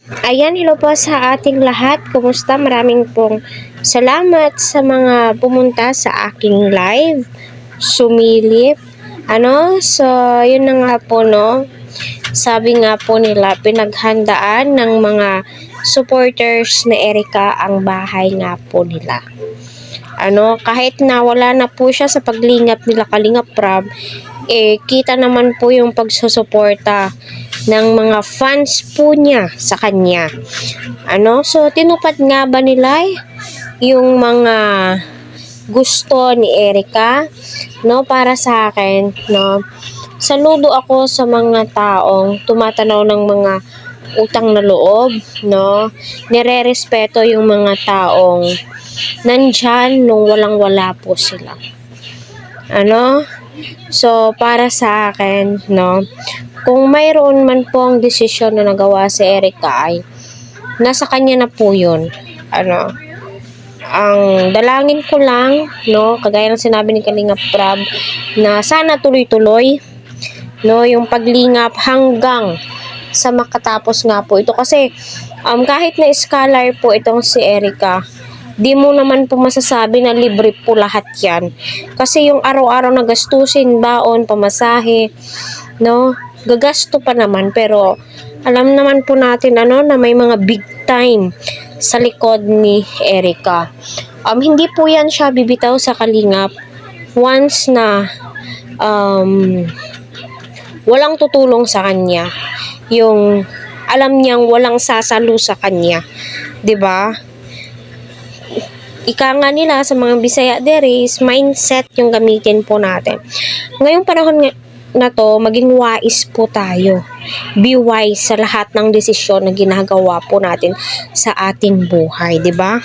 Ayan, hello po sa ating lahat. Kumusta? Maraming pong salamat sa mga pumunta sa aking live. Sumilip. So, yun na nga po, no? Sabi nga po nila, pinaghandaan ng mga supporters na Erica ang bahay nga po nila. Kahit na wala na po siya sa paglingap nila Kalingap Prab, kita naman po yung pagsusuporta ng mga fans po niya sa kanya. So tinupad nga ba nila yung mga gusto ni Erica, para sa akin, saludo ako sa mga taong tumatanaw ng mga utang na loob, nire-respeto yung mga taong nandyan nung walang-wala po sila. So, para sa akin, kung mayroon man po ang desisyon na nagawa si Erica ay nasa kanya na po yun. Ang dalangin ko lang, kagaya ng sinabi ni Kalingap Prab, na sana tuloy-tuloy, yung paglingap hanggang sa makatapos nga po ito. Kasi, kahit na scholar po itong si Erica, di mo naman po masasabi na libre po lahat yan. Kasi yung araw-araw na gastusin, baon, pamasahe, gagasto pa naman. Pero alam naman po natin na may mga big time sa likod ni Erica. Hindi po yan siya bibitaw sa kalingap once na walang tutulong sa kanya. Yung alam niyang walang sasalo sa kanya. 'Di ba? Ika nga nila sa mga Bisaya is mindset yung gamitin po natin. Ngayong panahon na to, maging wise po tayo. Be wise sa lahat ng desisyon na ginagawa po natin sa ating buhay, 'di ba?